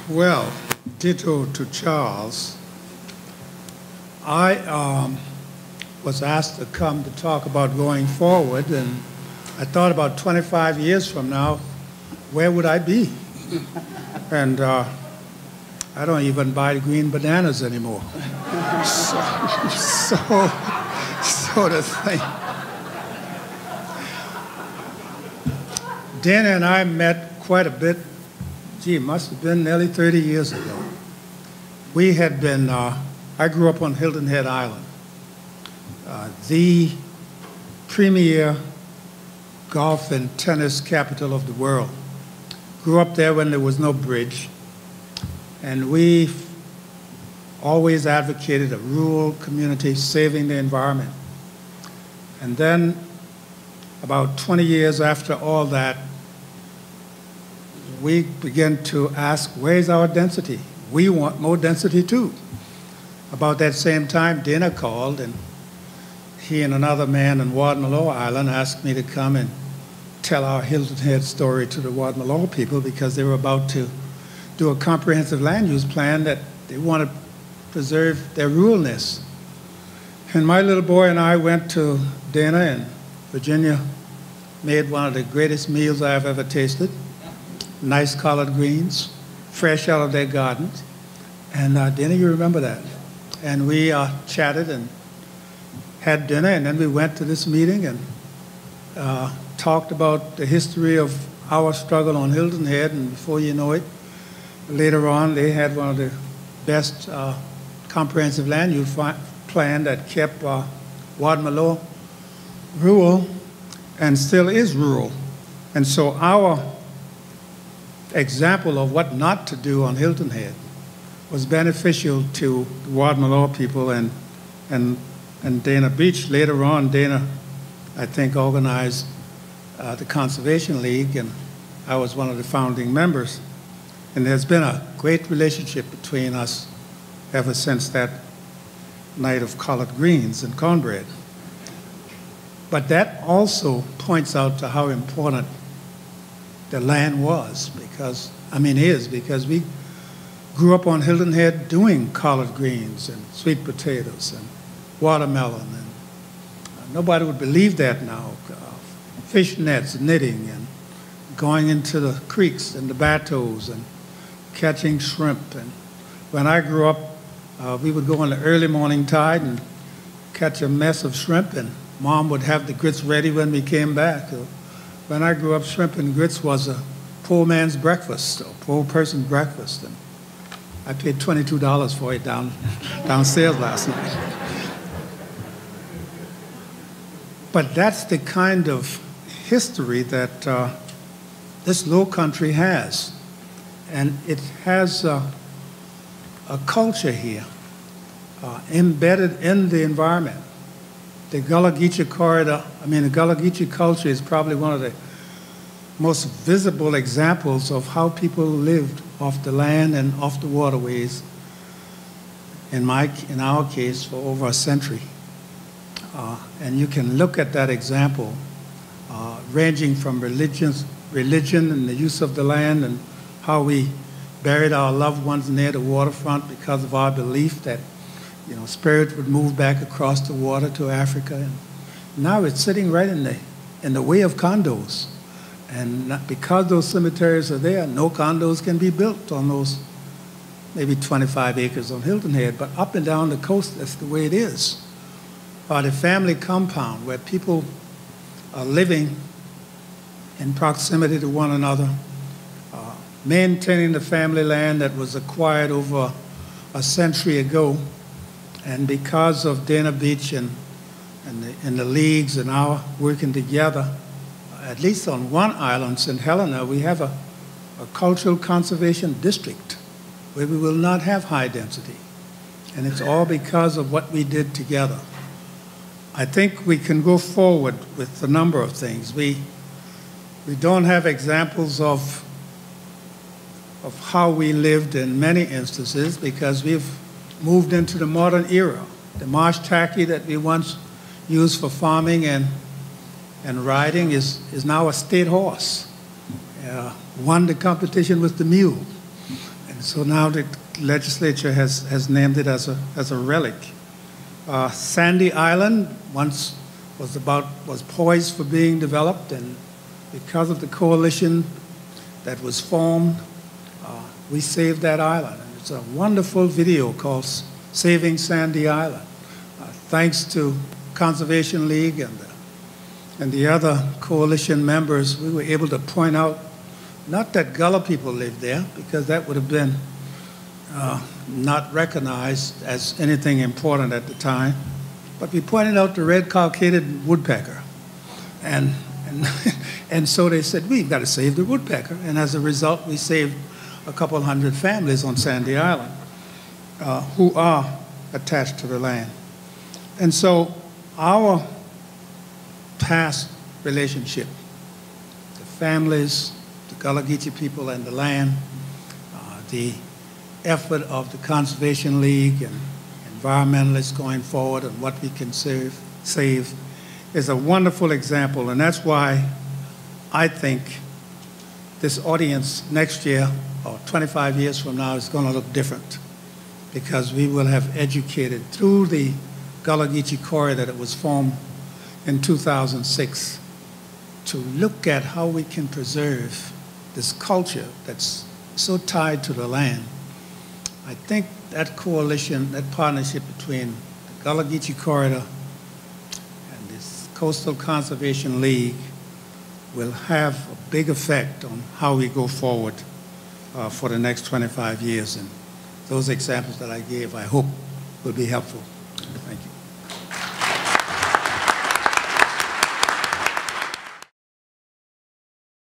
Well, ditto to Charles. I was asked to come to talk about going forward, and I thought about 25 years from now, where would I be? And I don't even buy green bananas anymore. So the thing. Dana and I met quite a bit. Gee, it must have been nearly 30 years ago. We had been, I grew up on Hilton Head Island, the premier golf and tennis capital of the world. Grew up there when there was no bridge, and we always advocated a rural community saving the environment. And then, about 20 years after all that, we began to ask, where's our density? We want more density too. About that same time, Dana called, and he and another man in Wadmalaw Island asked me to come and tell our Hilton Head story to the Wadmalaw people, because they were about to do a comprehensive land use plan that they want to preserve their ruralness. And my little boy and I went to Dana, and Virginia made one of the greatest meals I've ever tasted. Nice collard greens, fresh out of their gardens. And Dana, you remember that. And we chatted and had dinner, and then we went to this meeting and talked about the history of our struggle on Hilton Head, and before you know it, later on they had one of the best comprehensive land use plan that kept Wadmalaw rural and still is rural. And so our example of what not to do on Hilton Head was beneficial to the Wadmalaw people and Dana Beach. Later on, Dana, I think, organized the Conservation League, and I was one of the founding members. And there's been a great relationship between us ever since that night of collard greens and cornbread. But that also points out to how important the land was, because we grew up on Hilton Head doing collard greens and sweet potatoes and watermelon, and nobody would believe that now. Fish nets, knitting, and going into the creeks and the bateaus and catching shrimp. And when I grew up, we would go on the early morning tide and catch a mess of shrimp, and Mom would have the grits ready when we came back. When I grew up, shrimp and grits was a poor man's breakfast, a poor person's breakfast. And I paid $22 for it downstairs last night. But that's the kind of history that this Lowcountry has. And it has a culture here embedded in the environment. The Gullah corridor, the Gullah culture is probably one of the most visible examples of how people lived off the land and off the waterways, in our case, for over a century. And you can look at that example, ranging from religion and the use of the land, and how we buried our loved ones near the waterfront because of our belief that spirit would move back across the water to Africa. And now it's sitting right in the way of condos. And because those cemeteries are there, no condos can be built on those maybe 25 acres on Hilton Head. But up and down the coast, that's the way it is. Or the family compound, where people are living in proximity to one another, maintaining the family land that was acquired over a century ago. And because of Dana Beach and the leagues and our working together, at least on one island, St. Helena, we have a cultural conservation district where we will not have high density. And it's all because of what we did together. I think we can go forward with a number of things. We don't have examples of how we lived in many instances, because we've moved into the modern era. The marsh tacky that we once used for farming and riding is now a state horse. Won the competition with the mule. And So now the legislature has named it as a relic. Sandy Island once was poised for being developed, and because of the coalition that was formed, we saved that island. And it's a wonderful video called Saving Sandy Island. Thanks to Conservation League and the other coalition members, we were able to point out not that Gullah people lived there, because that would have been not recognized as anything important at the time, but we pointed out the red-cockaded woodpecker. And so they said, we've got to save the woodpecker. And as a result, we saved a couple hundred families on Sandy Island who are attached to the land. And so our past relationship, the families, the Gullah Geechee people and the land, the effort of the Conservation League and environmentalists going forward and what we can save is a wonderful example. And that's why I think this audience next year or 25 years from now is going to look different, because we will have educated through the Gullah Geechee corridor that was formed in 2006 to look at how we can preserve this culture that's so tied to the land. I think that coalition, that partnership between the Gullah Geechee corridor and this Coastal Conservation League will have a big effect on how we go forward for the next 25 years. And those examples that I gave, I hope, will be helpful. Thank you.